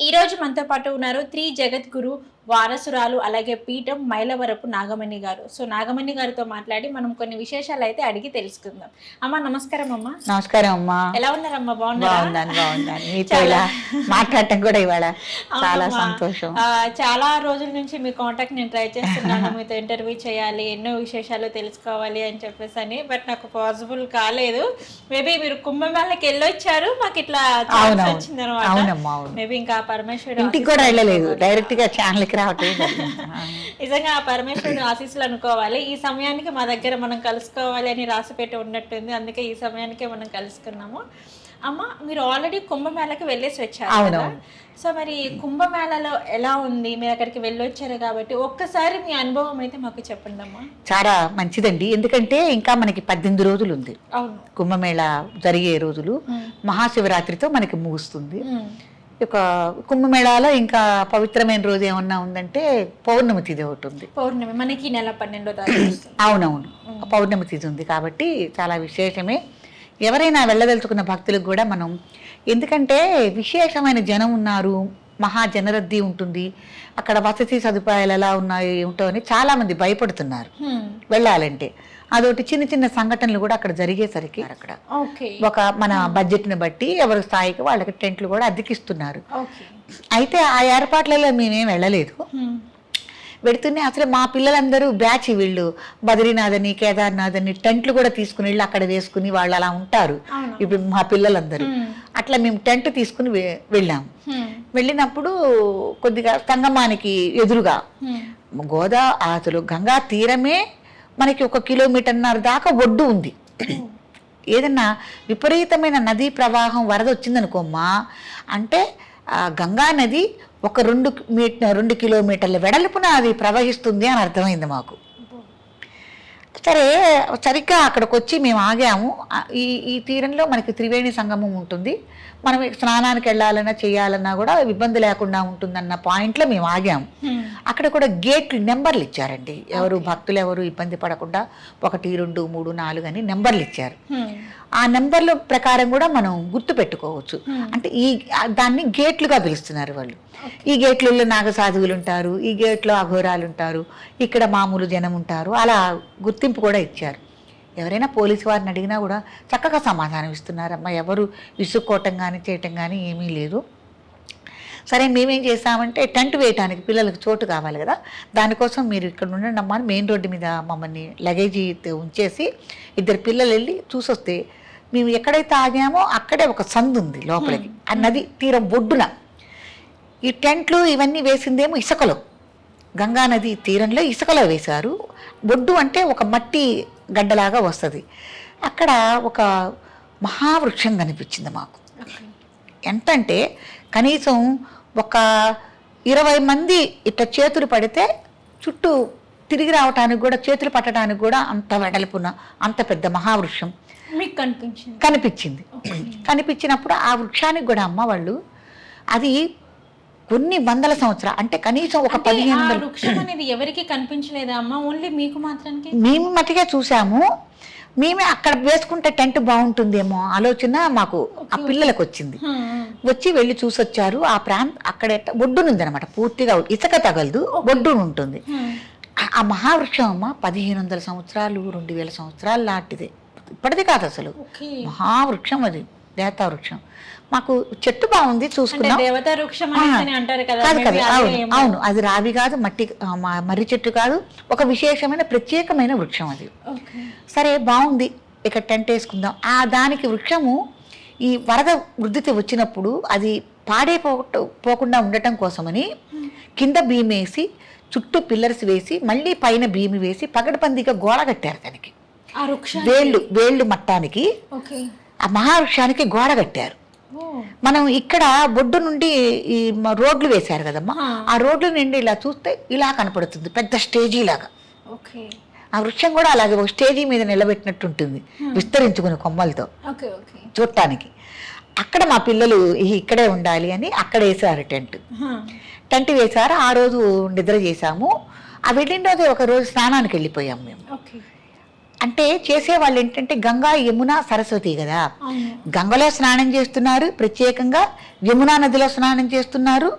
ఈ రోజు మనతో పాటు ఉన్నారు త్రీ జగద్గురు వారసురాలు అలాగే పీఠం మైలవరపు నాగమణి గారు. సో నాగమణి గారితో మాట్లాడి మనం కొన్ని విశేషాలు అయితే అడిగి తెలుసుకుందాం. అమ్మ నమస్కారం. అమ్మ నమస్కారం అమ్మా. ఎలా ఉన్నారమ్మా? బాగున్నాను. మీతో ఇలా మాట్లాడటం కూడా ఇవాళ చాలా సంతోషం. చాలా రోజుల నుంచి మీ కాంటాక్ట్ నేను ట్రై చేస్తున్నాను, మీతో ఇంటర్వ్యూ చేయాలి, ఎన్నో విశేషాలు తెలుసుకోవాలి అని చెప్పేసి అని. బట్ నాకు పాసిబుల్ కాలేదు. మేబీ మీరు కుంభమేళకి వెళ్ళొచ్చారు, మాకు ఇట్లా వచ్చింది అనమాట. మేబీ ఇంకా పరమేశ్వరుడు ఇంటికి కూడా వెళ్ళలేదు, డైరెక్ట్ గా ఛానల్ కి రావటం. నిజంగా ఆ పరమేశ్వరుడు ఆశీస్సులు అనుకోవాలి. ఈ సమయానికి మా దగ్గర మనం కలుసుకోవాలి అని రాసిపెట్టి ఉన్నట్టుంది, అందుకే ఈ సమయానికే మనం కలుసుకున్నాము. అమ్మ మీరు ఆల్రెడీ కుంభమేళకి వెళ్ళేసి వచ్చారు కదా, సో మరి కుంభమేళలో ఎలా ఉంది? మీరు అక్కడికి వెళ్ళొచ్చారు కాబట్టి ఒక్కసారి మీ అనుభవం అయితే మాకు చెప్పండి అమ్మా. చాలా మంచిదండి, ఎందుకంటే ఇంకా మనకి 18 రోజులు ఉంది కుంభమేళ జరిగే రోజులు. మహాశివరాత్రితో మనకి ముగుస్తుంది. ఇక కుంభమేళాలో ఇంకా పవిత్రమైన రోజు ఏమన్నా ఉందంటే పౌర్ణమి తిథి ఒకటి ఉంది. పౌర్ణమి మనకి నెల 12వ తారీఖు. అవునవును, పౌర్ణమి తిథి ఉంది కాబట్టి చాలా విశేషమే. ఎవరైనా వెళ్ళదలుచుకున్న భక్తులకు కూడా మనం, ఎందుకంటే విశేషమైన జనం ఉన్నారు, మహా జనరద్దీ ఉంటుంది, అక్కడ వసతి సదుపాయాలు ఎలా ఉన్నాయి ఏమిటో అని చాలా మంది భయపడుతున్నారు వెళ్ళాలంటే. అదొకటి చిన్న చిన్న సంఘటనలు కూడా అక్కడ జరిగేసరికి అక్కడ ఒక మన బడ్జెట్ ని బట్టి ఎవరి స్థాయికి వాళ్ళకి టెంట్లు కూడా అద్దెకిస్తున్నారు. అయితే ఆ ఏర్పాట్లలో మేమేం వెళ్ళలేదు. పెడుతూనే అసలు మా పిల్లలందరూ బ్యాచ్, వీళ్ళు బద్రీనాథ్ అని కేదార్నాథ్ అని టెంట్లు కూడా తీసుకుని వెళ్ళి అక్కడ వేసుకుని వాళ్ళు అలా ఉంటారు. ఇప్పుడు మా పిల్లలందరూ అట్లా మేము టెంట్ తీసుకుని వెళ్ళాము. వెళ్ళినప్పుడు కొద్దిగా సంగమానికి ఎదురుగా అసలు గంగా తీరమే మనకి 1.5 కిలోమీటర్న్నర దాకా ఒడ్డు ఉంది. ఏదన్నా విపరీతమైన నదీ ప్రవాహం వరద వచ్చిందనుకోమ్మా అంటే గంగా నది ఒక 2 కిలోమీటర్ల వెడల్పున అది ప్రవహిస్తుంది అని అర్థమైంది మాకు. సరే సరిగ్గా అక్కడికి వచ్చి మేము ఆగాము. ఈ తీరంలో మనకి త్రివేణి సంగమం ఉంటుంది, మనం స్నానానికి వెళ్ళాలన్నా చేయాలన్నా కూడా ఇబ్బంది లేకుండా ఉంటుందన్న పాయింట్లో మేము ఆగాము. అక్కడ కూడా గేట్లు నెంబర్లు ఇచ్చారండి, ఎవరు భక్తులు ఎవరు ఇబ్బంది పడకుండా 1, 2, 3, 4 అని నెంబర్లు ఇచ్చారు. ఆ నెంబర్ల ప్రకారం కూడా మనం గుర్తు పెట్టుకోవచ్చు. అంటే దాన్ని గేట్లుగా పిలుస్తున్నారు వాళ్ళు. ఈ గేట్లలో నాగసాధువులు ఉంటారు, ఈ గేట్లో అఘోరాలు ఉంటారు, ఇక్కడ మామూలు జనం ఉంటారు, అలా గుర్తింపు కూడా ఇచ్చారు. ఎవరైనా పోలీసు వారిని అడిగినా కూడా చక్కగా సమాధానం ఇస్తున్నారమ్మా, ఎవరు విసుక్కోవటం కానీ చేయటం కానీ ఏమీ లేదు. సరే మేమేం చేసామంటే టెంట్ వేయటానికి పిల్లలకు చోటు కావాలి కదా, దానికోసం మీరు ఇక్కడ ఉండండి అమ్మా అని మెయిన్ రోడ్డు మీద మమ్మల్ని లగేజీ ఉంచేసి 2 పిల్లలు వెళ్ళి చూసొస్తే, మేము ఎక్కడైతే ఆగామో అక్కడే ఒక సందు ఉంది లోపలికి, ఆ నది తీరం బొడ్డున. ఈ టెంట్లు ఇవన్నీ వేసిందేమో ఇసుకలో, గంగా నది తీరంలో ఇసుకలో వేశారు. బొడ్డు అంటే ఒక మట్టి గడ్డలాగా వస్తుంది. అక్కడ ఒక మహావృక్షం కనిపించింది మాకు. ఎంతంటే కనీసం ఒక 20 మంది ఇట్లా చేతులు పడితే చుట్టూ తిరిగి రావటానికి కూడా, చేతులు పట్టడానికి కూడా అంత వెడల్పున అంత పెద్ద మహావృక్షం మీకు కనిపించింది. కనిపించినప్పుడు ఆ వృక్షానికి కూడా అమ్మ వాళ్ళు అది కొన్ని వందల సంవత్సరాలు అంటే కనీసం ఒక 1500 వృక్షం అనేది ఎవరికి కనిపించలేదా అమ్మ? ఓన్లీ మీకు మాత్రానికి? మేము మట్టిగా చూసాము. మేమే అక్కడ వేసుకుంటే టెంట్ బాగుంటుందేమో ఆలోచన మాకు ఆ పిల్లలకు వచ్చింది. వచ్చి వెళ్ళి చూసొచ్చారు. ఆ అక్కడ ఒడ్డునుంది అనమాట, పూర్తిగా ఇసుక తగలదు, ఒడ్డును ఉంటుంది. ఆ మహావృక్షం అమ్మ 1500 సంవత్సరాలు 2000 సంవత్సరాలు లాంటిదే, ఇప్పటిది కాదు అసలు. మహావృక్షం అది, దేవతా వృక్షం. మాకు చెట్టు బాగుంది, చూసుకున్నాం. కాదు కదా, అవును అది రావి కాదు, మర్రి చెట్టు కాదు, ఒక విశేషమైన ప్రత్యేకమైన వృక్షం అది. సరే బాగుంది, ఇక్కడ టెంట్ వేసుకుందాం. దానికి వృక్షము ఈ వరద వృద్ధికి వచ్చినప్పుడు అది పోకుండా ఉండటం కోసమని కింద బీమ్ వేసి, చుట్టూ పిల్లర్స్ వేసి, మళ్ళీ పైన భీమి వేసి పగడబందీగా గోడ కట్టారు. దానికి వేళ్ళు మట్టానికి ఆ మహావృక్షానికి గోడ కట్టారు. మనం ఇక్కడ బొడ్డు నుండి ఈ రోడ్లు వేశారు కదమ్మా, ఆ రోడ్ల నుండి ఇలా చూస్తే ఇలా కనపడుతుంది, పెద్ద స్టేజీ లాగా. ఆ వృక్షం కూడా అలాగే ఒక స్టేజీ మీద నిలబెట్టినట్టు ఉంటుంది, విస్తరించుకుని కొమ్మలతో చూడటానికి. అక్కడ మా పిల్లలు ఇక్కడే ఉండాలి అని అక్కడ వేసారు టెంట్ వేశారు. ఆ రోజు నిద్ర చేశాము. ఆ వెళ్ళిన రోజు ఒక రోజు స్నానానికి వెళ్ళిపోయాము మేము. అంటే చేసేవాళ్ళు ఏంటంటే గంగా యమున సరస్వతి కదా, గంగలో స్నానం చేస్తున్నారు ప్రత్యేకంగా, యమునా నదిలో స్నానం చేస్తున్నారు,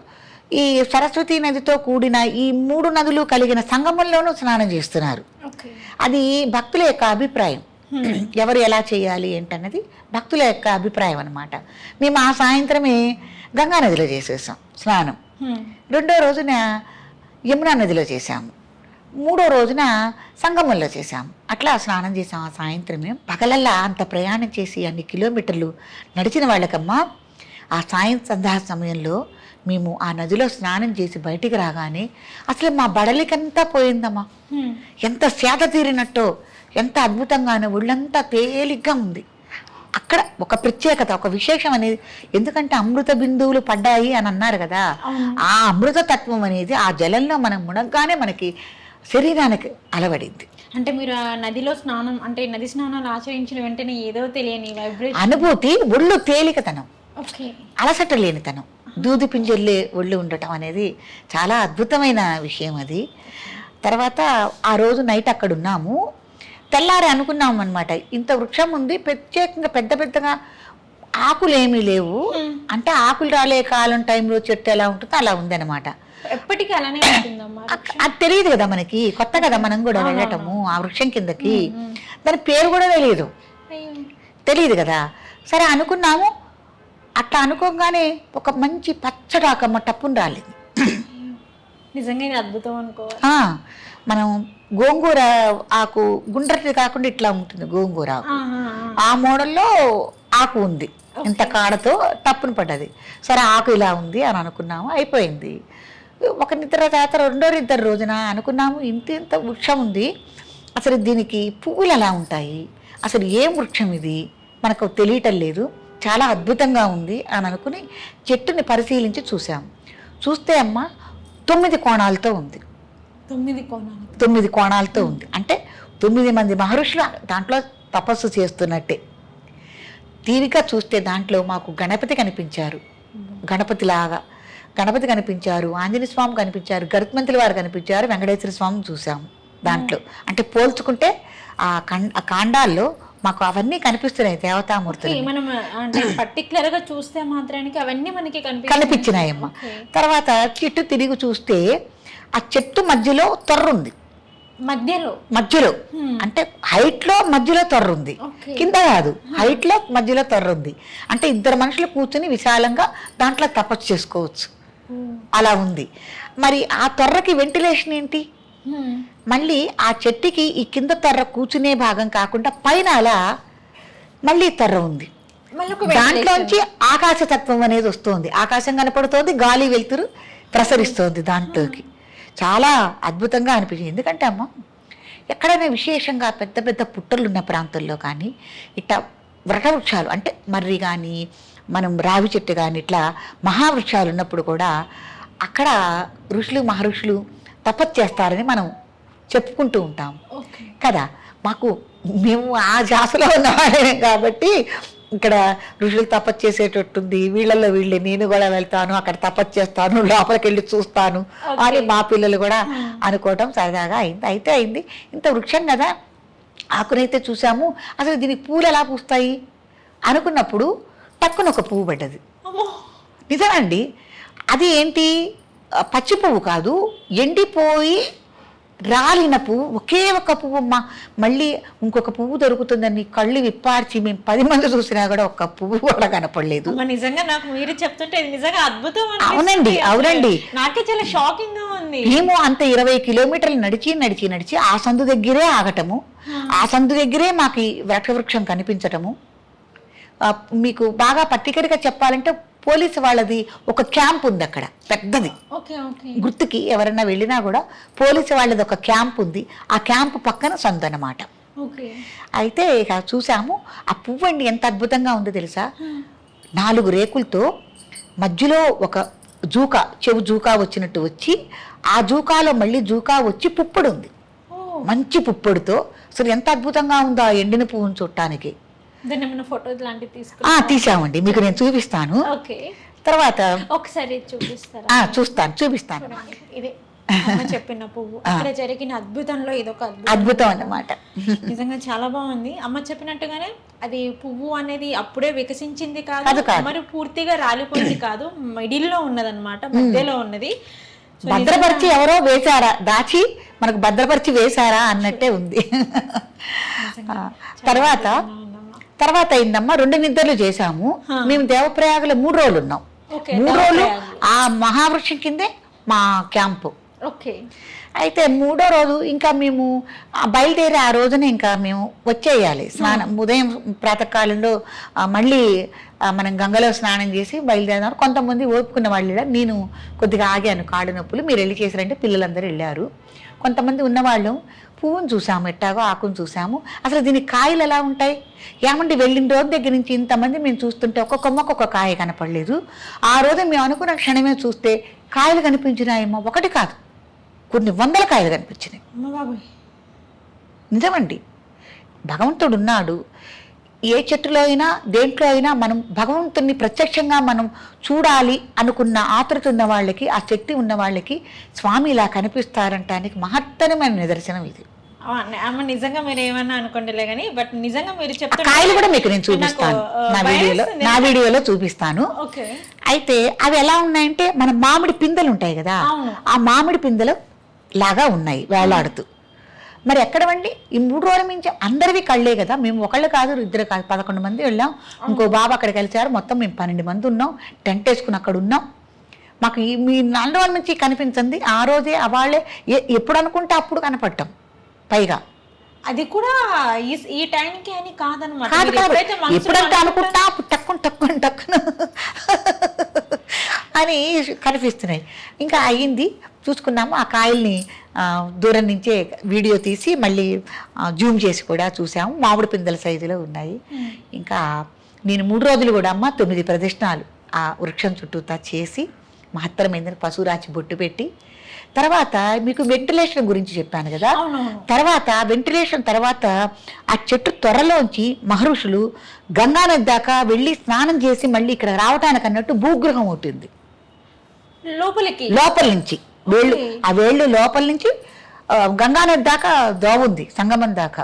ఈ సరస్వతి నదితో కూడిన ఈ 3 నదులు కలిగిన సంగమంలోనూ స్నానం చేస్తున్నారు. అది భక్తుల యొక్క అభిప్రాయం, ఎవరు ఎలా చేయాలి ఏంటన్నది భక్తుల యొక్క అభిప్రాయం అన్నమాట. మేము ఆ సాయంత్రమే గంగా నదిలో చేసేసాం స్నానం, రెండో రోజున యమునా నదిలో చేసాము, మూడో రోజున సంగమంలో చేసాము. అట్లా స్నానం చేసాం ఆ సాయంత్రమే. పగలల్లా అంత ప్రయాణం చేసి అన్ని కిలోమీటర్లు నడిచిన వాళ్ళకమ్మా ఆ సంధ్యా సమయంలో మేము ఆ నదిలో స్నానం చేసి బయటికి రాగానే అసలు మా బడలికంతా పోయిందమ్మా. ఎంత సేద తీరినట్టో, ఎంత అద్భుతంగానో, ఒళ్ళంతా తేలిగ్గా ఉంది. అక్కడ ఒక ప్రత్యేకత, ఒక విశేషం అనేది, ఎందుకంటే అమృత బిందువులు పడ్డాయి అని అన్నారు కదా, ఆ అమృత తత్వం అనేది ఆ జలంలో మనం మునగ్గానే మనకి శరీరానికి అలవడింది. అంటే మీరు ఆ నదిలో స్నానం, అంటే నది స్నానాలు ఆచరించిన వెంటనే ఏదో తెలియని వైబ్రేషన్ అనుభూతి, ఒళ్ళు తేలికతనం, అలసట లేనితనం, దూది పింజల్లే ఒళ్ళు ఉండటం అనేది చాలా అద్భుతమైన విషయం అది. తర్వాత ఆ రోజు నైట్ అక్కడ ఉన్నాము. తెల్లారి అనుకున్నాం అనమాట, ఇంత వృక్షం ఉంది, ప్రత్యేకంగా పెద్ద పెద్దగా ఆకులు ఏమీ లేవు, అంటే ఆకులు రాలే కాలం టైంలో చెట్టు ఎలా ఉంటుందో అలా ఉందన్నమాట. ఎప్పటికీ అలానే ఉంటుందమ్మా. అది తెలియదు కదా మనకి, కొత్త కదా మనం కూడా వెళ్ళటము ఆ వృక్షం కిందకి, దాని పేరు కూడా తెలియదు కదా. సరే అనుకున్నాము, అట్లా అనుకోగానే ఒక మంచి పచ్చడాకమ్మ టప్పుని రాలేదు. నిజంగా ఇది అద్భుతం అనుకోవాలి. మనం గోంగూర ఆకు గుండ్రటి కాకుండా ఇట్లా ఉంటుంది గోంగూర ఆకు, ఆ మోడల్లో ఆకు ఉంది, ఇంత కాడతో టప్పును పడ్డది. సరే ఆకు ఇలా ఉంది అని అనుకున్నాము, అయిపోయింది. ఒక నిద్ర తర్వాత రెండో నిద్ర రోజున అనుకున్నాము, ఇంత వృక్షం ఉంది, అసలు దీనికి పువ్వులు ఎలా ఉంటాయి, అసలు ఏం వృక్షం ఇది మనకు తెలియటం లేదు, చాలా అద్భుతంగా ఉంది అని అనుకుని చెట్టుని పరిశీలించి చూసాము. చూస్తే అమ్మ 9 కోణాలతో ఉంది. 9 కోణాలతో ఉంది అంటే 9 మంది మహర్షులు దాంట్లో తపస్సు చేస్తున్నట్టే. తీరిగా చూస్తే దాంట్లో మాకు గణపతి కనిపించారు, గణపతి కనిపించారు, ఆంజనేయ స్వామి కనిపించారు, గరుత్మంతుల వారు కనిపించారు, వెంకటేశ్వర స్వామిని చూసాము దాంట్లో. అంటే పోల్చుకుంటే ఆ కాండాల్లో మాకు అవన్నీ కనిపిస్తున్నాయి దేవతామూర్తులు. మనం అంటే పర్టికులర్ గా చూస్తే మాత్రానికి అవన్నీ మనకి కనిపించినాయమ్మ. తర్వాత చెట్టు తిరిగి చూస్తే ఆ చెట్టు మధ్యలో తొర్రుంది, మధ్యలో అంటే హైట్ లో మధ్యలో తొర్రుంది, కింద కాదు, హైట్ లో మధ్యలో తొర్రుంది. అంటే 2 మనుషులు కూర్చుని విశాలంగా దాంట్లో తపస్సు చేసుకోవచ్చు, అలా ఉంది. మరి ఆ తొర్రకి వెంటిలేషన్ ఏంటి? మళ్ళీ ఆ చెట్టుకి ఈ కింద తొర్ర కూర్చునే భాగం కాకుండా పైన అలా మళ్ళీ తొర్ర ఉంది, దాంట్లోంచి ఆకాశతత్వం అనేది వస్తుంది, ఆకాశం కనపడుతోంది, గాలి వెలుతురు ప్రసరిస్తోంది దాంట్లోకి. చాలా అద్భుతంగా అనిపించింది. ఎందుకంటే అమ్మ ఎక్కడైనా విశేషంగా పెద్ద పెద్ద పుట్టలు ఉన్న ప్రాంతాల్లో కానీ ఇట్లా వృక్షాలు అంటే మర్రి కానీ మనం రావి చెట్టు కానీ ఇట్లా మహావృక్షాలు ఉన్నప్పుడు కూడా అక్కడ ఋషులు మహర్షులు తపస్సు చేస్తారని మనం చెప్పుకుంటూ ఉంటాం కదా. మేము ఆ జాసలో ఉన్నవాళ్ళే కాబట్టి ఇక్కడ ఋషులు తపస్సు చేసేటట్టుంది, వీళ్ళల్లో వీళ్ళే, నేను కూడా వెళ్తాను అక్కడ తపస్సు చేస్తాను, లోపలికి వెళ్ళి చూస్తాను అని మా పిల్లలు కూడా అనుకోవటం సరదాగా అయింది. ఇంత వృక్షం కదా, ఆకునైతే చూసాము, అసలు దీనికి పూలు ఎలా పూస్తాయి అనుకున్నప్పుడు టక్కున ఒక పువ్వు పడ్డది. నిజమండి, అది ఏంటి, పచ్చి పువ్వు కాదు, ఎండిపోయి రాలిన పువ్వు, ఒకే ఒక పువ్వు. మళ్ళీ ఇంకొక పువ్వు దొరుకుతుందని కళ్ళు విప్పార్చి మేము 10 మంది చూసినా కూడా ఒక్క పువ్వు కూడా కనపడలేదు. నిజంగా నాకు మీరు చెప్తుంటే ఇది నిజంగా అద్భుతం. అవునండి, నాకే చాలా షాకింగ్ గా ఉంది. మేము అంత 20 కిలోమీటర్లు నడిచి ఆ సందు దగ్గరే ఆగటము, ఆ సందు దగ్గరే మాకు వృక్షం కనిపించటము. మీకు బాగా పర్టికులర్గా చెప్పాలంటే పోలీసు వాళ్ళది ఒక క్యాంప్ ఉంది అక్కడ పెద్దది, గుర్తుకి ఎవరైనా వెళ్ళినా కూడా పోలీసు వాళ్ళది ఒక క్యాంప్ ఉంది, ఆ క్యాంప్ పక్కన సందు అన్నమాట. అయితే ఇక చూసాము, ఆ పువ్వు అండి ఎంత అద్భుతంగా ఉందో తెలుసా, 4 రేకులతో మధ్యలో ఒక చెవు జూకా వచ్చినట్టు వచ్చి, ఆ జూకాలో మళ్ళీ జూకా వచ్చి పుప్పొడి ఉంది, మంచి పుప్పొడితో. అసలు ఎంత అద్భుతంగా ఉందో ఆ ఎండిన పువ్వును చూడటానికి. తీసామండి, మీకు నేను చూపిస్తాను. తర్వాత ఒకసారి చూపిస్తాను. అమ్మ చెప్పిన పువ్వు అక్కడ జరిగిన అద్భుతంలో ఇదొక అద్భుతం అన్నమాట. నిజంగా చాలా బాగుంది. అమ్మ చెప్పినట్టుగానే అది పువ్వు అనేది అప్పుడే వికసించింది కాదు, మరి పూర్తిగా రాలిపోయింది కాదు, మిడిల్లో ఉన్నదన్నమాట, మధ్యలో ఉన్నది. భద్రపరిచి ఎవరో వేశారా, దాచి మనకు భద్రపరిచి వేశారా అన్నట్టే ఉంది. తర్వాత అయిందమ్మా 2 నిద్రలు చేశాము. మేము దేవప్రయాగలో 3 రోజులు ఉన్నాం. 3 రోజులు ఆ మహావృక్షం కిందే మా క్యాంపు. అయితే 3వ రోజు ఇంకా మేము బయలుదేరి ఆ రోజున ఇంకా మేము వచ్చేయాలి. స్నానం ఉదయం ప్రాతకాలంలో మళ్ళీ మనం గంగలో స్నానం చేసి బయలుదేరారు. కొంతమంది ఓపుకున్న వాళ్ళు, నేను కొద్దిగా ఆగాను, కాళ్ళు నొప్పులు, మీరు వెళ్ళి చేశారంటే పిల్లలందరూ వెళ్ళారు. కొంతమంది ఉన్నవాళ్ళు పువ్వును చూసాము, ఎట్టాగో ఆకును చూసాము. అసలు దీనికి కాయలు ఎలా ఉంటాయి, ఏమంటే వెళ్ళిన రోజు దగ్గర నుంచి ఇంతమంది మేము చూస్తుంటే ఒక్కొక్క కొమ్మకు ఒక కాయ కనపడలేదు. ఆ రోజు మేము అనుకున్న క్షణమే చూస్తే కాయలు కనిపించినాయేమో, 1 కాదు కొన్ని 100 కాయలు కనిపించినాయి. నిజమండి, భగవంతుడు ఉన్నాడు. ఏ చెట్టులో అయినా దేంట్లో అయినా మనం భగవంతుడిని ప్రత్యక్షంగా మనం చూడాలి అనుకున్న ఆతృత ఉన్న వాళ్ళకి, ఆ శక్తి ఉన్న వాళ్ళకి స్వామి ఇలా కనిపిస్తారంటానికి మహత్తరమైన నిదర్శనం ఇది. నిజంగా మీరు ఏమన్నా అనుకోండిలే కానీ, బట్ నిజంగా మీరు చెప్తే కాయలు కూడా మీకు నేను చూపిస్తాను, నా వీడియోలో చూపిస్తాను. అయితే అవి ఎలా ఉన్నాయంటే, మన మామిడి పిందెలు ఉంటాయి కదా, ఆ మామిడి పిందెలు లాగా ఉన్నాయి వేలాడుతూ. మరి ఎక్కడవండి ఈ 3 రోజుల నుంచి అందరివి కళ్ళే కదా, మేము ఒకళ్ళు కాదు, 2 కాదు, 11 మంది వెళ్ళాం. ఇంకో బాబు అక్కడికి వెళ్ళారు. మొత్తం మేము 12 మంది ఉన్నాం. టెంట్ వేసుకుని అక్కడ ఉన్నాం. మాకు మీ 4 రోజుల నుంచి కనిపించింది. ఆ రోజే వాళ్ళే ఎప్పుడు అనుకుంటే అప్పుడు కనపడటం. పైగా అది కూడా ఈ టైంకి అని కాదనమాట, ఎప్పుడంటే అనుకుంటా టక్కున అని కనిపిస్తున్నాయి. ఇంకా అయ్యింది, చూసుకున్నాము. ఆ కాయల్ని దూరం నుంచే వీడియో తీసి మళ్ళీ జూమ్ చేసి కూడా చూసాము. మామిడి పిందెల సైజులో ఉన్నాయి. ఇంకా నేను 3 రోజులు కూడా అమ్మ 9 ప్రదక్షిణాలు ఆ వృక్షం చుట్టూతా చేసి మహత్తరమైన పశురాచి బొట్టు పెట్టి, తర్వాత మీకు వెంటిలేషన్ గురించి చెప్పాను కదా, తర్వాత వెంటిలేషన్ తర్వాత ఆ చెట్టు త్వరలోంచి మహర్షులు గంగానది దాకా వెళ్ళి స్నానం చేసి మళ్ళీ ఇక్కడ రావటానికి అన్నట్టు భూగృహం అవుతుంది. లోపల నుంచి ఆ వేళ్ళు లోపల నుంచి గంగానది దాకా దోవుంది, సంగమం దాకా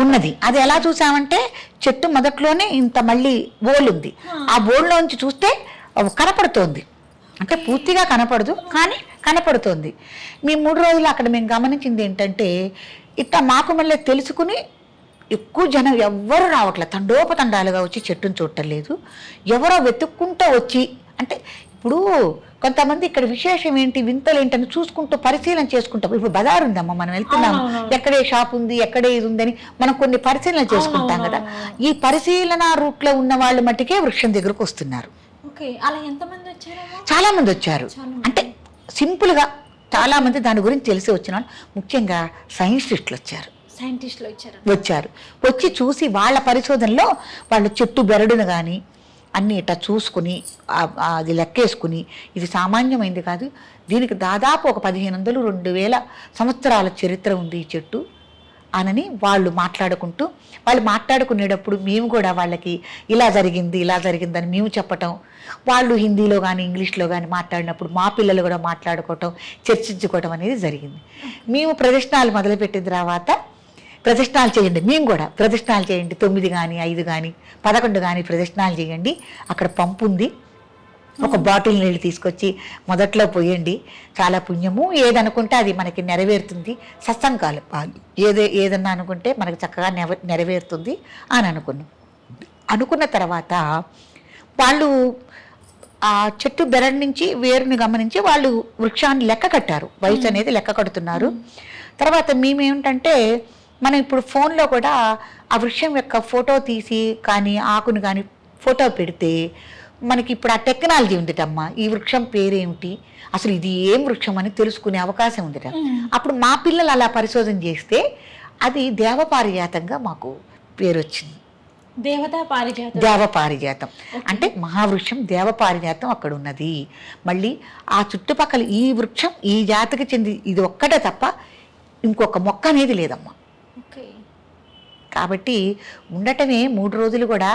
ఉన్నది. అది ఎలా చూసామంటే, చెట్టు మొదట్లోనే ఇంత మళ్ళీ బోలుంది. ఆ బోల్లోంచి చూస్తే కనపడుతోంది, అంటే పూర్తిగా కనపడదు కానీ కనపడుతోంది. మీ 3 రోజులు అక్కడ మేము గమనించింది ఏంటంటే, ఇట్లా మాకు మళ్ళీ తెలుసుకుని ఎక్కువ జనం ఎవ్వరు రావట్లేదు, తండోపతండాలుగా వచ్చి చెట్టును చూడటం లేదు. ఎవరో వెతుక్కుంటూ వచ్చి, అంటే ఇప్పుడు కొంతమంది ఇక్కడ విశేషం ఏంటి, వింతలు ఏంటని చూసుకుంటూ పరిశీలన చేసుకుంటాం. ఇప్పుడు బజార్ ఉందమ్మా, మనం వెళ్తున్నాము, ఎక్కడే షాప్ ఉంది, ఎక్కడే ఇది ఉందని మనం కొన్ని పరిశీలన చేసుకుంటాం కదా. ఈ పరిశీలన రూట్లో ఉన్న వాళ్ళు మట్టుకే వృక్షం దగ్గరకు వస్తున్నారు. చాలా మంది వచ్చారు. అంటే సింపుల్ గా చాలా మంది దాని గురించి తెలిసి వచ్చిన వాళ్ళు, ముఖ్యంగా సైంటిస్టులు వచ్చారు. వచ్చి చూసి వాళ్ళ పరిశోధనలో వాళ్ళ చెట్టు బెరడును కానీ అన్నీ ఇట్లా చూసుకుని అది లెక్కేసుకుని, ఇది సామాన్యమైంది కాదు, దీనికి దాదాపు ఒక 1500-2000 సంవత్సరాల చరిత్ర ఉంది ఈ చెట్టు అనని వాళ్ళు మాట్లాడుకునేటప్పుడు మేము కూడా వాళ్ళకి ఇలా జరిగిందని మేము చెప్పటం, వాళ్ళు హిందీలో కానీ ఇంగ్లీష్లో కానీ మాట్లాడినప్పుడు మా పిల్లలు కూడా మాట్లాడుకోవటం, చర్చించుకోవటం అనేది జరిగింది. మేము ప్రదర్శనలు మొదలుపెట్టిన తర్వాత ప్రదర్శనలు చేయండి, మేము కూడా ప్రదర్శనలు చేయండి, 9 కానీ 5 కానీ 11 కానీ ప్రదర్శనలు చేయండి. అక్కడ పంపు ఉంది, ఒక బాటిల్ నీళ్ళు తీసుకొచ్చి మొదట్లో పోయండి, చాలా పుణ్యము, ఏదనుకుంటే అది మనకి నెరవేరుతుంది. సత్సంగాలు ఏదన్నా అనుకుంటే మనకి చక్కగా నెరవేరుతుంది అని అనుకున్న తర్వాత వాళ్ళు ఆ చెట్టు బెరడు నుంచి వేరుని గమనించి వాళ్ళు వృక్షాన్ని లెక్క కట్టారు, వయసు అనేది లెక్క కడుతున్నారు. తర్వాత మేమేమిటంటే, మనం ఇప్పుడు ఫోన్లో కూడా ఆ వృక్షం యొక్క ఫోటో తీసి కానీ ఆకును కానీ ఫోటో పెడితే మనకి ఇప్పుడు ఆ టెక్నాలజీ ఉందిటమ్మా, ఈ వృక్షం పేరేమిటి, అసలు ఇది ఏం వృక్షం అని తెలుసుకునే అవకాశం ఉందిట. అప్పుడు మా పిల్లలు అలా పరిశోధన చేస్తే అది దేవపారిజాతంగా మాకు పేరు వచ్చింది. దేవపారిజాతం అంటే మహావృక్షం దేవపారిజాతం అక్కడ ఉన్నది. మళ్ళీ ఆ చుట్టుపక్కల ఈ వృక్షం ఈ జాతికి చెంది ఇది ఒక్కటే తప్ప ఇంకొక మొక్క అనేది లేదమ్మా. కాబట్టి ఉండటమే 3 రోజులు కూడా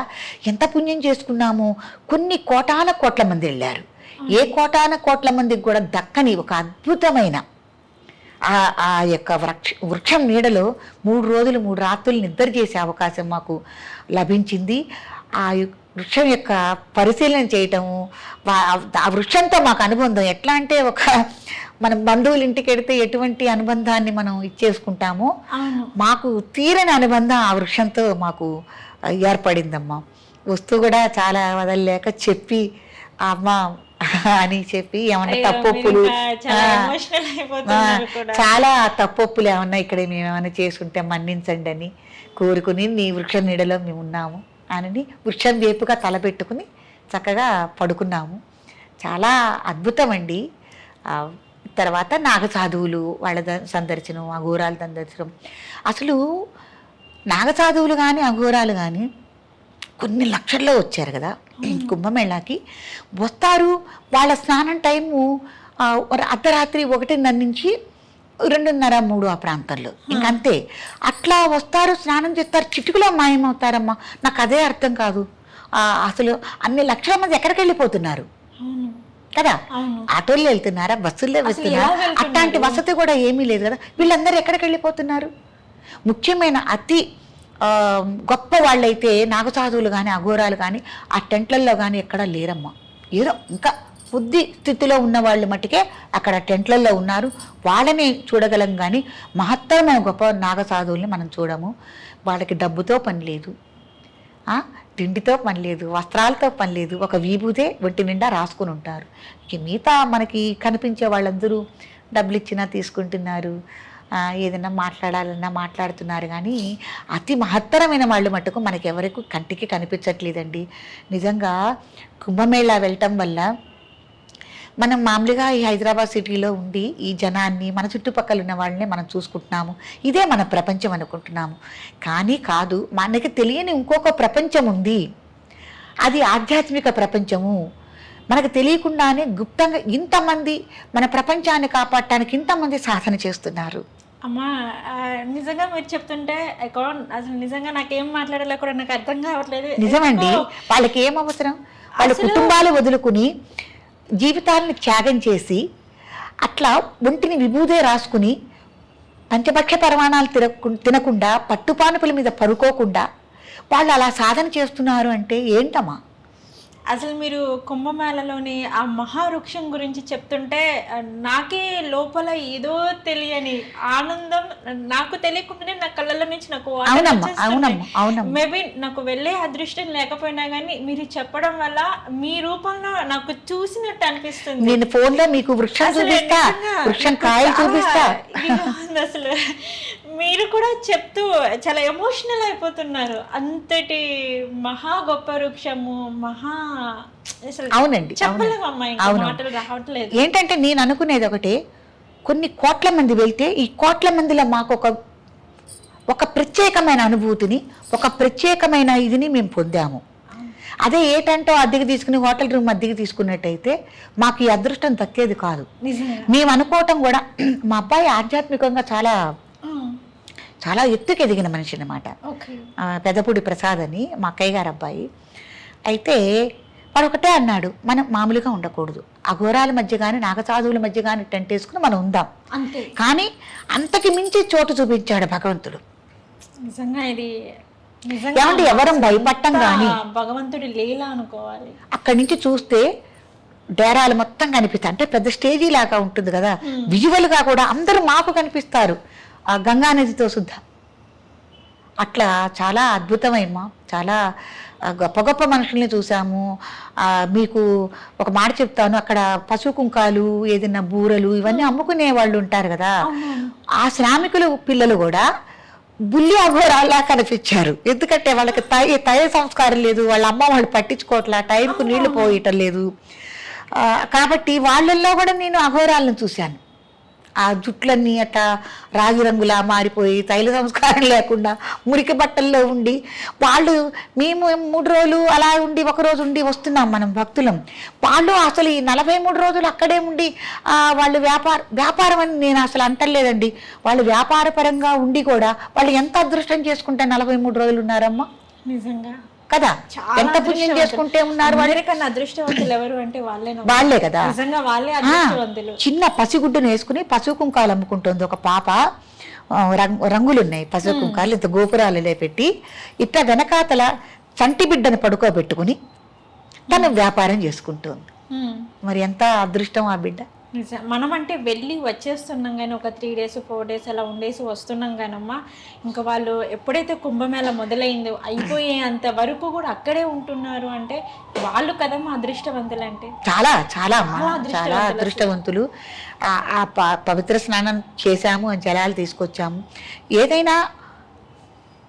ఎంత పుణ్యం చేసుకున్నాము. కొన్ని కోట్ల మంది వెళ్ళారు. ఏ కోట్ల మందికి కూడా దక్కని ఒక అద్భుతమైన ఆ యొక్క వృక్షం నీడలో 3 రోజులు 3 రాత్రులు నిద్ర చేసే అవకాశం మాకు లభించింది. ఆ వృక్షం యొక్క పరిశీలన చేయటము, ఆ వృక్షంతో మాకు అనుబంధం ఎట్లా అంటే మనం బంధువుల ఇంటికి వెడితే ఎటువంటి అనుబంధాన్ని మనం ఇచ్చేసుకుంటామో మాకు తీరని అనుబంధం ఆ వృక్షంతో మాకు ఏర్పడిందమ్మా. వస్తూ కూడా చాలా వదలలేక చెప్పి అమ్మ అని చెప్పి ఏమన్నా తప్పొప్పులు చాలా తప్పొప్పులు ఏమన్నా ఇక్కడ మేము ఏమైనా చేసుకుంటే మన్నించండి అని కోరుకుని నీ వృక్ష నీడలో మేము ఉన్నాము అని వృక్షం వేపుగా తలపెట్టుకుని చక్కగా పడుకున్నాము. చాలా అద్భుతం అండి. తర్వాత నాగసాధువులు వాళ్ళ సందర్శనం, అఘోరాల సందర్శనం. అసలు నాగసాధువులు కానీ అఘోరాలు కానీ కొన్ని లక్షల్లో వచ్చారు కదా కుంభమేళాకి. వస్తారు, వాళ్ళ స్నానం టైము అర్ధరాత్రి 1:30 నుంచి 2:30, 3 ఆ ప్రాంతంలో. ఇంకంతే అట్లా వస్తారు, స్నానం చేస్తారు, చిటుకులో మాయమవుతారమ్మా. నాకు అదే అర్థం కాదు. అసలు అన్ని లక్షల మంది ఎక్కడికి వెళ్ళిపోతున్నారు కదా? ఆటోల్లో వెళ్తున్నారా, బస్సుల్లో వెళ్తున్నారా? అట్లాంటి వసతి కూడా ఏమీ లేదు కదా. వీళ్ళందరూ ఎక్కడికి వెళ్ళిపోతున్నారు? ముఖ్యమైన అతి గొప్ప వాళ్ళైతే నాగసాధువులు కానీ అఘోరాలు కానీ ఆ టెంట్లలో కానీ ఎక్కడా లేరమ్మా. ఏదో ఇంకా బుద్ధి స్థితిలో ఉన్న వాళ్ళు మట్టుకే అక్కడ టెంట్లలో ఉన్నారు. వాళ్ళని చూడగలం కానీ మహత్తరమైన గొప్ప నాగసాధువుల్ని మనం చూడము. వాళ్ళకి డబ్బుతో పని లేదు, తిండితో పని లేదు, వస్త్రాలతో పని లేదు. ఒక విభూతే ఒంటి నిండా రాసుకుని ఉంటారు. ఇక మిగతా మనకి కనిపించే వాళ్ళందరూ డబ్బులు ఇచ్చినా తీసుకుంటున్నారు, ఏదైనా మాట్లాడాలన్నా మాట్లాడుతున్నారు. కానీ అతి మహత్తరమైన వాళ్ళు మట్టుకు మనకెవరికి కంటికి కనిపించట్లేదండి. నిజంగా కుంభమేళా వెళ్ళటం వల్ల మనం మామూలుగా ఈ హైదరాబాద్ సిటీలో ఉండి ఈ జనాన్ని, మన చుట్టుపక్కల ఉన్న వాళ్ళని మనం చూసుకుంటున్నాము, ఇదే మన ప్రపంచం అనుకుంటున్నాము. కానీ కాదు, మనకి తెలియని ఇంకొక ప్రపంచం ఉంది. అది ఆధ్యాత్మిక ప్రపంచము. మనకు తెలియకుండానే గుప్తంగా ఇంతమంది మన ప్రపంచాన్ని కాపాడటానికి ఇంతమంది సాధన చేస్తున్నారు. అమ్మా నిజంగా మీరు చెప్తుంటే అసలు నిజంగా నాకేం మాట్లాడాలో కూడా నాకు అర్థం కావట్లేదు. నిజమండి, వాళ్ళకి ఏం అవసరం? వాళ్ళ కుటుంబాలు వదులుకుని జీవితాలను త్యాగం చేసి అట్లా ఒంటిని విభూదే రాసుకుని పంచభక్ష పరమాణాలు తినకుండా పట్టుపానుపుల మీద పడుకోకుండా వాళ్ళు అలా సాధన చేస్తున్నారు అంటే ఏంటమ్మా? అసలు మీరు కుంభమేళలోని ఆ మహావృక్షం గురించి చెప్తుంటే నాకే లోపల ఏదో తెలియని ఆనందం, నాకు తెలియకుండానే నా కళ్ళలో నుంచి నాకు మేబీ నాకు వెళ్ళే అదృష్టం లేకపోయినా కానీ మీరు చెప్పడం వల్ల మీ రూపంలో నాకు చూసినట్టు అనిపిస్తుంది. నేను ఫోన్ లో మీకు వృక్షం చూపిస్తా, వృక్షం కాయలు చూపిస్తా. అసలు మీరు కూడా చెప్తూ చాలా ఎమోషనల్ అయిపోతున్నారు. అంతటి మహా గొప్ప వృక్షము, మహా అవునండి, ఏంటంటే నేను అనుకునేది ఒకటే, కొన్ని కోట్ల మంది వెళ్తే ఈ కోట్ల మందిలో మాకు ఒక ప్రత్యేకమైన అనుభూతిని, ఒక ప్రత్యేకమైన ఇదిని మేము పొందాము. అదే ఏటంటో అద్దెకి తీసుకుని హోటల్ రూమ్ అద్దెకి తీసుకున్నట్టయితే మాకు ఈ అదృష్టం దక్కేది కాదు. మేము అనుకోవటం కూడా, మా అబ్బాయి ఆధ్యాత్మికంగా చాలా చాలా ఎత్తుకు ఎదిగిన మనిషి అన్నమాట. పెదపూడి ప్రసాద్ అని మా అక్కయ్య గారు అబ్బాయి. అయితే వాడు ఒకటే అన్నాడు, మనం మామూలుగా ఉండకూడదు, అఘోరాల మధ్య కానీ నాగసాధువుల మధ్య కానీ టెంట్ వేసుకుని మనం ఉందాం. కానీ అంతకి మించి చోటు చూపించాడు భగవంతుడు. నిజంగా ఇది ఏమంటే ఎవరం భయపడటం కానీ భగవంతుడి లీల అనుకోవాలి. అక్కడి నుంచి చూస్తే డేరాలు మొత్తం కనిపిస్తాయి. అంటే పెద్ద స్టేజీ లాగా ఉంటుంది కదా, విజువల్గా కూడా అందరూ మాకు కనిపిస్తారు ఆ గంగా నదితో శుద్ధ. అట్లా చాలా అద్భుతమేమో, చాలా గొప్ప గొప్ప మనుషుల్ని చూసాము. మీకు ఒక మాట చెప్తాను, అక్కడ పశు కుంకాలు, ఏదైనా బూరలు ఇవన్నీ అమ్ముకునే వాళ్ళు ఉంటారు కదా, ఆ శ్రామికులు పిల్లలు కూడా బుల్లి అఘోరాల్లా కనిపించారు. ఎందుకంటే వాళ్ళకి తయ సంస్కారం లేదు, వాళ్ళ అమ్మ వాళ్ళు పట్టించుకోవట్లా, టైంకు నీళ్లు పోయటం లేదు. కాబట్టి వాళ్ళల్లో కూడా నేను అఘోరాలను చూశాను. ఆ జుట్లన్నీ అట్లా రాగి రంగులా మారిపోయి తైల సంస్కారం లేకుండా మురికి బట్టల్లో ఉండి వాళ్ళు, మేము 3 రోజులు అలా ఉండి 1 రోజు ఉండి వస్తున్నాం మనం భక్తులం. వాళ్ళు అసలు ఈ 43 రోజులు అక్కడే ఉండి వాళ్ళు వ్యాపారం అని నేను అసలు అంటలేదండి, వాళ్ళు వ్యాపారపరంగా ఉండి కూడా వాళ్ళు ఎంత అదృష్టం చేసుకుంటే 43 రోజులు ఉన్నారమ్మా. నిజంగా కదా, చాలా ఎంత పుణ్యం చేసుకుంటే ఉన్నారు వాళ్ళు. అందరికన్నా అదృష్టవంతులు ఎవరు అంటే వాళ్ళే కదా, నిజంగా వాళ్ళే అదృష్టవంతులు. చిన్న పసిగుడ్డును వేసుకుని పసుపు కుంకాలు అమ్ముకుంటుంది ఒక పాప. రంగులున్నాయి పసుపు కుంకాలు, ఇంత గోపురాలలో పెట్టి ఇట్లా వెనకాతల చంటి బిడ్డను పడుకోబెట్టుకుని తను వ్యాపారం చేసుకుంటుంది. మరి ఎంత అదృష్టం ఆ బిడ్డ. మనం అంటే వెళ్ళి వచ్చేస్తున్నాం కానీ ఒక 3 days 4 days అలా ఉండేసి వస్తున్నాం కానమ్మా, ఇంకా వాళ్ళు ఎప్పుడైతే కుంభమేళ మొదలైందో అయిపోయేంత వరకు కూడా అక్కడే ఉంటున్నారు అంటే వాళ్ళు కదమ్మా అదృష్టవంతులు అంటే. చాలా చాలా చాలా అదృష్టవంతులు. ఆ పవిత్ర స్నానం చేశాము, జలాలు తీసుకొచ్చాము. ఏదైనా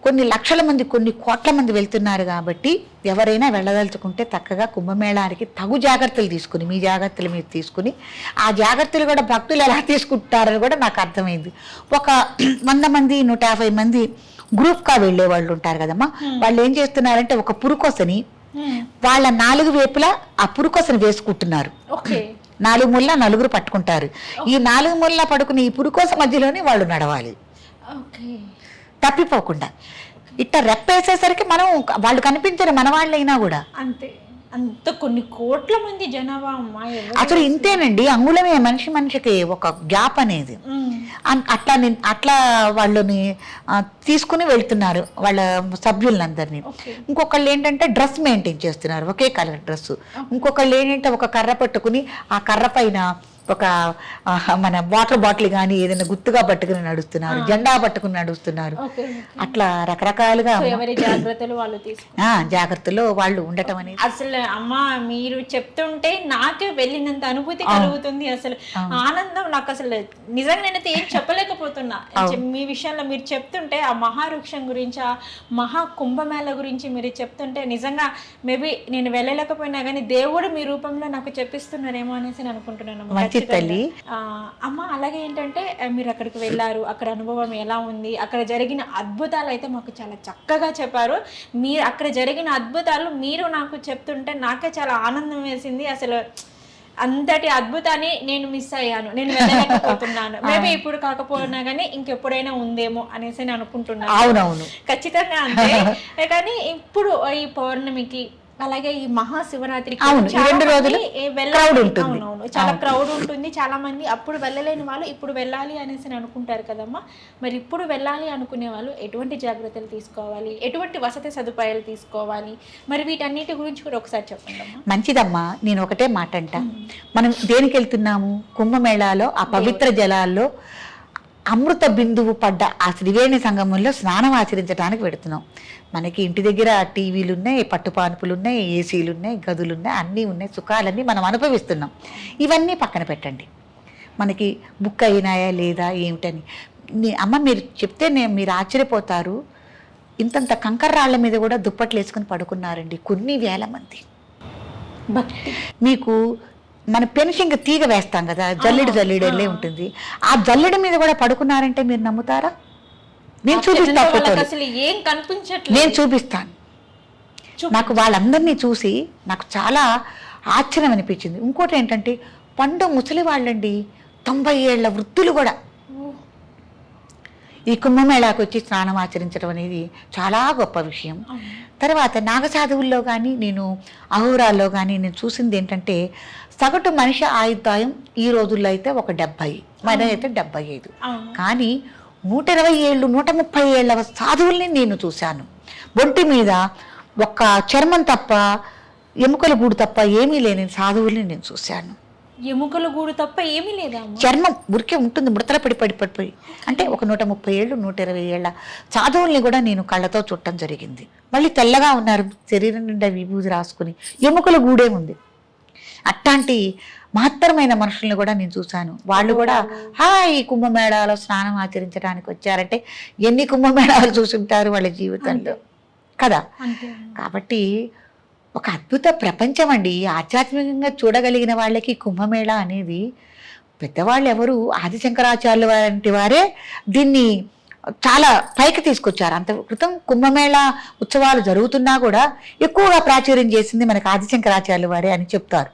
కొన్ని లక్షల మంది, కొన్ని కోట్ల మంది వెళ్తున్నారు కాబట్టి ఎవరైనా వెళ్ళదలుచుకుంటే చక్కగా కుంభమేళానికి తగు జాగ్రత్తలు తీసుకుని, మీ జాగ్రత్తలు మీరు తీసుకుని, ఆ జాగ్రత్తలు కూడా భక్తులు ఎలా తీసుకుంటారని కూడా నాకు అర్థమైంది. ఒక 100 మంది 150 మంది గ్రూప్గా వెళ్ళే వాళ్ళు ఉంటారు కదమ్మా, వాళ్ళు ఏం చేస్తున్నారంటే ఒక పురుకొసని వాళ్ళ 4 వైపులా ఆ పురుకొసని వేసుకుంటున్నారు. 4 మూల 4 పట్టుకుంటారు. ఈ 4 మూల పడుకుని ఈ పురుకోస మధ్యలోనే వాళ్ళు నడవాలి తప్పిపోకుండా. ఇట్లా రెప్పేసేసరికి మనం వాళ్ళు కనిపించరు మన వాళ్ళైనా కూడా. అంతే, అంత కొన్ని కోట్ల మంది జనాభా అమ్మా. అసలు ఇంతేనండి, అంగుళమే మనిషికి ఒక గ్యాప్ అనేది. అట్లా వాళ్ళని తీసుకుని వెళ్తున్నారు వాళ్ళ సభ్యులందరినీ. ఇంకొకళ్ళు ఏంటంటే డ్రెస్ మెయింటైన్ చేస్తున్నారు, ఒకే కలర్ డ్రెస్. ఇంకొకళ్ళు ఏంటంటే ఒక కర్ర పట్టుకుని ఆ కర్ర పైన ఒక మన వాటర్ బాటిల్ కానీ ఏదైనా గుర్తుగా పట్టుకుని నడుస్తున్నారు, జెండా పట్టుకుని నడుస్తున్నారు. అట్లా రకరకాలుగా జాగ్రత్తలో వాళ్ళు ఉండటం అనేది. అసలు అమ్మ మీరు చెప్తుంటే నాకే వెళ్ళినంత అనుభూతి కలుగుతుంది. అసలు ఆనందం నాకు అసలు నిజంగా నేనైతే ఏం చెప్పలేకపోతున్నా. మీ విషయంలో మీరు చెప్తుంటే ఆ మహావృక్షం గురించి, ఆ మహా కుంభమేళ గురించి మీరు చెప్తుంటే నిజంగా మేబీ నేను వెళ్ళలేకపోయినా కానీ దేవుడు మీ రూపంలో నాకు చెప్పిస్తున్నారేమో అనేసి నేను అనుకుంటున్నాను. తల్లి అమ్మ అలాగే ఏంటంటే మీరు అక్కడికి వెళ్ళారు, అక్కడ అనుభవం ఎలా ఉంది, అక్కడ జరిగిన అద్భుతాలు అయితే మాకు చాలా చక్కగా చెప్పారు. మీరు అక్కడ జరిగిన అద్భుతాలు మీరు నాకు చెప్తుంటే నాకే చాలా ఆనందం వేసింది. అసలు అంతటి అద్భుతాన్ని నేను మిస్ అయ్యాను, నేను వెళ్ళలేకపోతున్నాను. మేబీ ఇప్పుడు కాకపోయినా కానీ ఇంకెప్పుడైనా ఉందేమో అనేసి నేను అనుకుంటున్నాను. అవునవును, ఖచ్చితంగా అంతే. కానీ ఇప్పుడు ఈ పౌర్ణమికి అలాగే ఈ మహాశివరాత్రికి 2 రోజులు చాలా క్రౌడ్ ఉంటుంది. చాలా మంది అప్పుడు వెళ్ళలేని వాళ్ళు ఇప్పుడు వెళ్ళాలి అనేసి అనుకుంటారు కదమ్మా. మరి ఇప్పుడు వెళ్ళాలి అనుకునే వాళ్ళు ఎటువంటి జాగ్రత్తలు తీసుకోవాలి, ఎటువంటి వసతి సదుపాయాలు తీసుకోవాలి, మరి వీటన్నిటి గురించి కూడా ఒకసారి చెప్పండి అమ్మా. మంచిదమ్మా, నేను ఒకటే మాట అంట, మనం దేనికి వెళ్తున్నాము? కుంభమేళాలో ఆ పవిత్ర జలాల్లో అమృత బిందువు పడ్డ ఆ త్రివేణి సంగమంలో స్నానం ఆచరించడానికి పెడుతున్నాం. మనకి ఇంటి దగ్గర టీవీలు ఉన్నాయి, పట్టుపానుపులు ఉన్నాయి, ఏసీలు ఉన్నాయి, గదులు ఉన్నాయి, అన్నీ ఉన్నాయి, సుఖాలన్నీ మనం అనుభవిస్తున్నాం. ఇవన్నీ పక్కన పెట్టండి, మనకి బుక్ అయినాయా లేదా ఏమిటని. అమ్మ మీరు చెప్తే మీరు ఆశ్చర్యపోతారు. ఇంతంత కంకర రాళ్ల మీద కూడా దుప్పట్లు వేసుకుని పడుకున్నారండి కొన్ని వేల మంది. మీకు మన పెన్షన్కి తీగ వేస్తాం కదా, జల్లెడే ఉంటుంది, ఆ జల్లెడ మీద కూడా పడుకున్నారంటే మీరు నమ్ముతారా? నేను చూపిస్తాను. నాకు వాళ్ళందరినీ చూసి నాకు చాలా ఆశ్చర్యం అనిపించింది. ఇంకోటి ఏంటంటే పండు ముసలి వాళ్ళండి, 90 ఏళ్ల వృద్ధులు కూడా ఈ కుంభమేళాకు వచ్చి స్నానం ఆచరించడం అనేది చాలా గొప్ప విషయం. తర్వాత నాగసాధువుల్లో కానీ నేను అహోరాల్లో కానీ నేను చూసింది ఏంటంటే సగటు మనిషి ఆయుర్దాయం ఈ రోజుల్లో అయితే ఒక 70, మన అయితే 75. కానీ 120 ఏళ్ళు 130 ఏళ్ళ సాధువుల్ని నేను చూశాను. ఒంటి మీద ఒక్క చర్మం తప్ప, ఎముకల గూడు తప్ప ఏమీ లేని సాధువుల్ని నేను చూశాను. ఎముకల గూడు తప్ప ఏమీ లేదా? చర్మం ఉరికే ఉంటుంది, ముడతల పడిపోయి. అంటే ఒక 130 ఏళ్ళు 120 ఏళ్ళ సాధువుల్ని కూడా నేను కళ్ళతో చూడటం జరిగింది. మళ్ళీ తెల్లగా ఉన్నారు, శరీరం నిండా విభూది రాసుకుని, ఎముకల గూడే ఉంది. అట్లాంటి మహత్తరమైన మనుషుల్ని కూడా నేను చూశాను. వాళ్ళు కూడా ఈ కుంభమేళాలో స్నానం ఆచరించడానికి వచ్చారంటే ఎన్ని కుంభమేళాలు చూసుంటారు వాళ్ళ జీవితంలో కదా. కాబట్టి ఒక అద్భుత ప్రపంచం అండి. ఆధ్యాత్మికంగా చూడగలిగిన వాళ్ళకి కుంభమేళా అనేది, పెద్దవాళ్ళు ఎవరు ఆదిశంకరాచార్యుల వంటి వారే దీన్ని చాలా పైకి తీసుకొచ్చారు. అంత క్రితం కుంభమేళా ఉత్సవాలు జరుగుతున్నా కూడా ఎక్కువగా ప్రాచుర్యం చేసింది మనకి ఆదిశంకరాచార్యుల వారే అని చెప్తారు.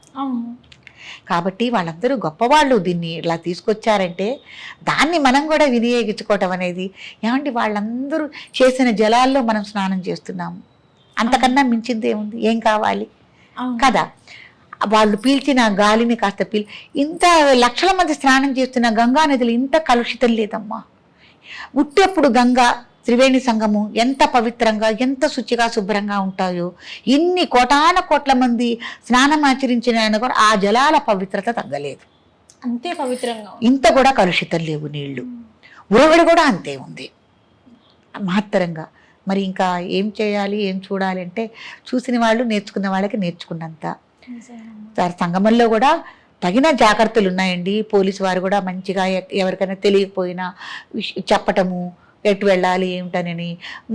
కాబట్టి వాళ్ళందరూ గొప్పవాళ్ళు దీన్ని ఇలా తీసుకొచ్చారంటే దాన్ని మనం కూడా వినియోగించుకోవటం అనేది. ఏమంటే వాళ్ళందరూ చేసిన జలాల్లో మనం స్నానం చేస్తున్నాము. అంతకన్నా మించింది ఏముంది, ఏం కావాలి అవును. కదా. వాళ్ళు పీల్చిన గాలిని కాస్త ఇంత లక్షల మంది స్నానం చేస్తున్న గంగా నదులు ఇంత కలుషితం లేదమ్మా. ఉట్టెప్పుడు గంగా త్రివేణి సంగము ఎంత పవిత్రంగా ఎంత శుచిగా శుభ్రంగా ఉంటాయో, ఇన్ని కోటాన కోట్ల మంది స్నానం ఆచరించిన కూడా ఆ జలాల పవిత్రత తగ్గలేదు. అంతే పవిత్రంగా ఉంది. ఇంత కూడా కలుషితం లేవు నీళ్లు. ఉరవడి కూడా అంతే ఉంది మహత్తరంగా. మరి ఇంకా ఏం చేయాలి, ఏం చూడాలి అంటే చూసిన వాళ్ళు నేర్చుకున్న వాళ్ళకి నేర్చుకున్నంత. సంగమంలో కూడా తగిన జాగ్రత్తలు ఉన్నాయండి. పోలీసు వారు కూడా మంచిగా ఎవరికైనా తెలియకపోయినా చెప్పటము, ఎటు వెళ్ళాలి ఏమిటనని.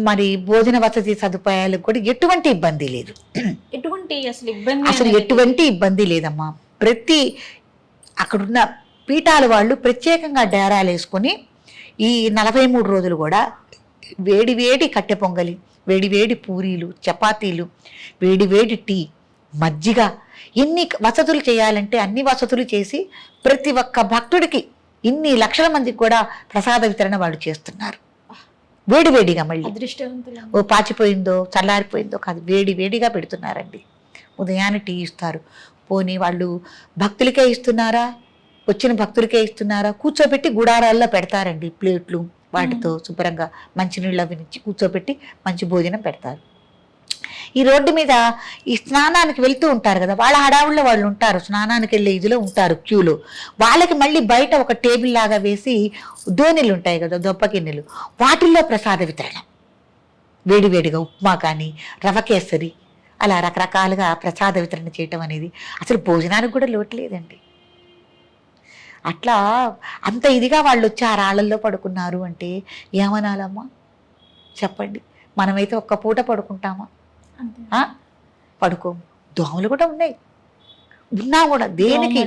మరి భోజన వసతి సదుపాయాలకు కూడా ఎటువంటి ఇబ్బంది లేదు. అసలు ఎటువంటి ఇబ్బంది లేదమ్మా. ప్రతి అక్కడున్న పీఠాల వాళ్ళు ప్రత్యేకంగా డేరాలు వేసుకొని ఈ 43 రోజులు కూడా వేడి వేడి కట్టె పొంగలి, వేడి వేడి పూరీలు, చపాతీలు, వేడి వేడి టీ, మజ్జిగ, ఎన్ని వసతులు చేయాలంటే అన్ని వసతులు చేసి ప్రతి ఒక్క భక్తుడికి ఇన్ని లక్షల మందికి కూడా ప్రసాద వితరణ వాళ్ళు చేస్తున్నారు. వేడి వేడిగా, మళ్ళీ ఓ పాచిపోయిందో చల్లారిపోయిందో కాదు, వేడి వేడిగా పెడుతున్నారండి. ఉదయాన్నే టీ ఇస్తారు. పోనీ వాళ్ళు భక్తులకే ఇస్తున్నారా, వచ్చిన భక్తులకే ఇస్తున్నారా, కూర్చోబెట్టి గుడారాల్లో పెడతారండి ప్లేట్లు వాటితో శుభ్రంగా మంచినీళ్ళు అవి నుంచి కూర్చోబెట్టి మంచి భోజనం పెడతారు. ఈ రోడ్డు మీద ఈ స్నానానికి వెళ్తూ ఉంటారు కదా, వాళ్ళ హడావుల్లో వాళ్ళు ఉంటారు, స్నానానికి వెళ్ళే ఇదిలో ఉంటారు క్యూలో. వాళ్ళకి మళ్ళీ బయట ఒక టేబుల్ లాగా వేసి దోణిలు ఉంటాయి కదా, దొప్పకిన్నెలు, వాటిల్లో ప్రసాద వితరణ వేడివేడిగా ఉప్మా కానీ రవ కేసరి అలా రకరకాలుగా ప్రసాద వితరణ చేయటం అనేది అసలు భోజనానికి కూడా లోటు లేదండి. అట్లా అంత ఇదిగా వాళ్ళు వచ్చి ఆ రాళ్ళల్లో పడుకున్నారు అంటే ఏమనాలమ్మా చెప్పండి. మనమైతే ఒక్క పూట పడుకుంటామా? పడుకోము. దోమలు కూడా ఉన్నాయి, ఉన్నా కూడా దేనికి.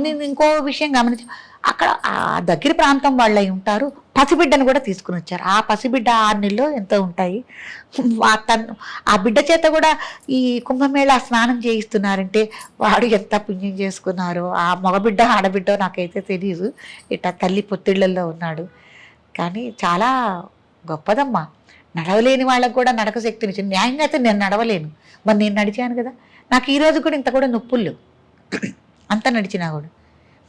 నేను ఇంకో విషయం గమనించి, అక్కడ ఆ దగ్గర ప్రాంతం వాళ్ళు అయి ఉంటారు, పసిబిడ్డను కూడా తీసుకుని వచ్చారు. ఆ పసిబిడ్డ 6 నెలలు ఎంతో ఉంటాయి. ఆ బిడ్డ చేత కూడా ఈ కుంభమేళా స్నానం చేయిస్తున్నారంటే వాడు ఎంత పుణ్యం చేసుకున్నారో. ఆ మగబిడ్డ ఆడబిడ్డ నాకైతే తెలియదు, ఇట్లా తల్లి పొత్తిళ్లలో ఉన్నాడు. కానీ చాలా గొప్పదమ్మా. నడవలేని వాళ్ళకు కూడా నడక శక్తినిచ్చింది. న్యాయంగా అయితే నేను నడవలేను, మరి నేను నడిచాను కదా. నాకు ఈరోజు కూడా ఇంత కూడా నొప్పులు అంత నడిచినా కూడా.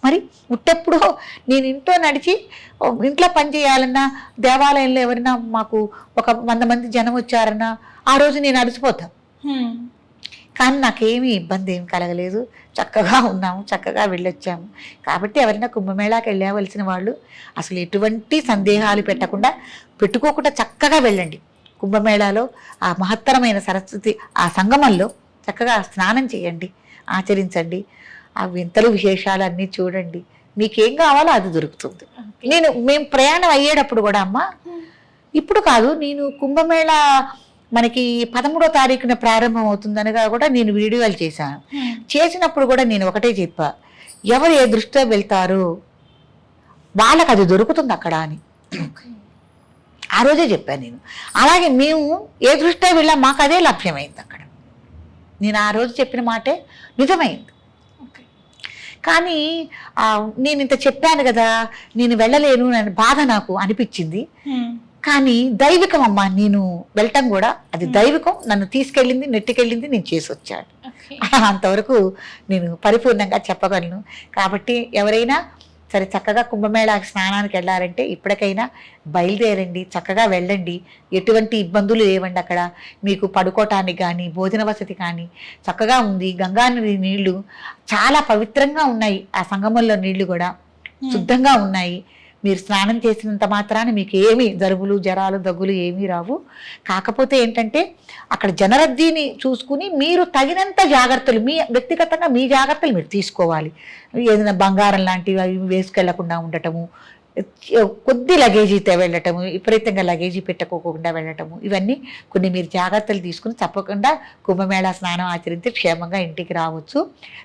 మరి ఉట్టెప్పుడో నేను ఇంట్లో నడిచి ఇంట్లో పని చేయాలన్నా, దేవాలయంలో ఎవరైనా మాకు ఒక 100 మంది జనం వచ్చారన్నా ఆ రోజు నేను అలసిపోతాను. కానీ నాకేమీ ఇబ్బంది ఏమి కలగలేదు, చక్కగా ఉన్నాము, చక్కగా వెళ్ళొచ్చాము. కాబట్టి ఎవరైనా కుంభమేళాకి వెళ్ళవలసిన వాళ్ళు అసలు ఎటువంటి సందేహాలు పెట్టుకోకుండా చక్కగా వెళ్ళండి. కుంభమేళాలో ఆ మహత్తరమైన సరస్వతి ఆ సంగమంలో చక్కగా స్నానం చేయండి, ఆచరించండి. ఆ వింతలు విశేషాలు అన్నీ చూడండి. మీకేం కావాలో అది దొరుకుతుంది. మేము ప్రయాణం అయ్యేటప్పుడు కూడా అమ్మ, ఇప్పుడు కాదు, నేను కుంభమేళా మనకి 13వ తారీఖున ప్రారంభం అవుతుందనగా కూడా నేను వీడియోలు చేశాను. చేసినప్పుడు కూడా నేను ఒకటే చెప్పా, ఎవరు ఏ దృష్టితో వెళ్తారో వాళ్ళకి అది దొరుకుతుంది అక్కడ అని ఆ రోజే చెప్పాను నేను. అలాగే మేము ఏ దృష్టితో వెళ్ళా మాకు అదే లభ్యమైంది అక్కడ. నేను ఆ రోజు చెప్పిన మాటే నిజమైంది. కానీ నేను ఇంత చెప్పాను కదా, నేను వెళ్ళలేను అని బాధ నాకు అనిపించింది. కానీ దైవికం అమ్మా, నేను వెళ్ళటం కూడా అది దైవికం. నన్ను తీసుకెళ్ళింది, నెట్టుకెళ్ళింది, నేను చేసి వచ్చాను. అంతవరకు నేను పరిపూర్ణంగా చెప్పగలను. కాబట్టి ఎవరైనా సరే చక్కగా కుంభమేళాకి స్నానానికి వెళ్ళారంటే ఇప్పటికైనా బయలుదేరండి, చక్కగా వెళ్ళండి. ఎటువంటి ఇబ్బందులు లేవండి. అక్కడ మీకు పడుకోవటానికి కానీ భోజన వసతి కానీ చక్కగా ఉంది. గంగానది నీళ్లు చాలా పవిత్రంగా ఉన్నాయి. ఆ సంగమంలో నీళ్లు కూడా శుద్ధంగా ఉన్నాయి. మీరు స్నానం చేసినంత మాత్రాన మీకు ఏమీ జలుబులు జరాలు దగ్గులు ఏమీ రావు. కాకపోతే ఏంటంటే అక్కడ జనరద్దీని చూసుకుని మీరు తగినంత జాగ్రత్తలు, మీ వ్యక్తిగతంగా మీ జాగ్రత్తలు మీరు తీసుకోవాలి. ఏదైనా బంగారం లాంటివి అవి వేసుకెళ్లకుండా ఉండటము, కొద్ది లగేజీతో వెళ్ళటము, విపరీతంగా లగేజీ పెట్టుకోకుండా వెళ్ళటము, ఇవన్నీ కొన్ని మీరు జాగ్రత్తలు తీసుకుని తప్పకుండా కుంభమేళా స్నానం ఆచరించి క్షేమంగా ఇంటికి రావచ్చు.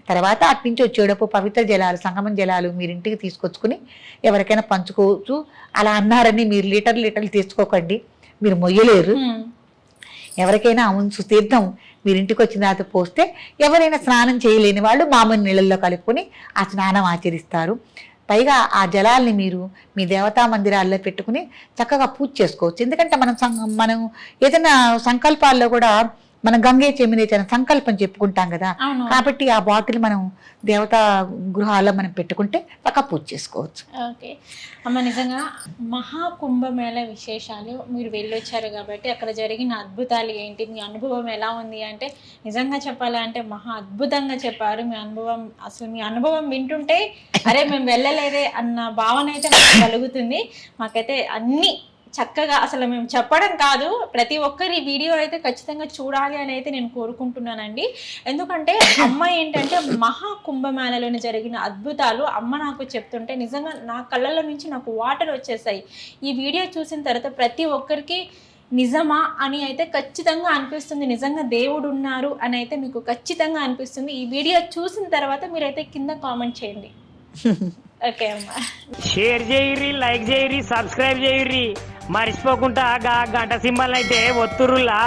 తర్వాత అట్నుంచి వచ్చేటప్పుడు పవిత్ర జలాలు, సంగమం జలాలు మీరు ఇంటికి తీసుకొచ్చుకుని ఎవరికైనా పంచుకోవచ్చు. అలా అన్నారని మీరు లీటర్లు తీసుకోకండి, మీరు మొయ్యలేరు. ఎవరికైనా ఉంచు తీర్థం మీరు ఇంటికి వచ్చిన తర్వాత పోస్తే ఎవరైనా స్నానం చేయలేని వాళ్ళు మామూలు నీళ్ళల్లో కలుపుకొని ఆ స్నానం ఆచరిస్తారు. పైగా ఆ జలాల్ని మీరు మీ దేవతా మందిరాల్లో పెట్టుకుని చక్కగా పూజ చేసుకోవచ్చు. ఎందుకంటే మనం ఏదైనా సంకల్పాల్లో కూడా మనం గంగే చెమినేచన సంకల్పం చెప్పుకుంటాం కదా, అవును. కాబట్టి ఆ బాటిల్ మనం దేవతా గృహాల్లో మనం పెట్టుకుంటే చక్కగా పూజ చేసుకోవచ్చు. ఓకే అమ్మ, నిజంగా మహాకుంభమేళ విశేషాలు మీరు వెళ్ళొచ్చారు కాబట్టి అక్కడ జరిగిన అద్భుతాలు ఏంటి, మీ అనుభవం ఎలా ఉంది అంటే నిజంగా చెప్పాలంటే మహా అద్భుతంగా చెప్పారు. మీ అనుభవం, అసలు మీ అనుభవం వింటుంటే అరే మేము వెళ్ళలేదే అన్న భావన అయితే మాకు కలుగుతుంది. మాకైతే అన్నీ చక్కగా, అసలు మేము చెప్పడం కాదు, ప్రతి ఒక్కరి వీడియో అయితే ఖచ్చితంగా చూడాలి అని అయితే నేను కోరుకుంటున్నానండి. ఎందుకంటే అమ్మ ఏంటంటే మహా కుంభమేళలోని జరిగిన అద్భుతాలు అమ్మ నాకు చెప్తుంటే నిజంగా నా కళ్ళల్లో నుంచి నాకు వాటర్ వచ్చేసాయి. ఈ వీడియో చూసిన తర్వాత ప్రతి ఒక్కరికి నిజమా అని అయితే ఖచ్చితంగా అనిపిస్తుంది, నిజంగా దేవుడు ఉన్నారు అని అయితే మీకు ఖచ్చితంగా అనిపిస్తుంది. ఈ వీడియో చూసిన తర్వాత మీరైతే కింద కామెంట్ చేయండి. ఓకే అమ్మ, షేర్ చేయరి, లైక్ చేయరి, సబ్స్క్రైబ్ చేయరి, మర్చిపోకుండా గంట సింబల్ అయితే ఒత్తురులా.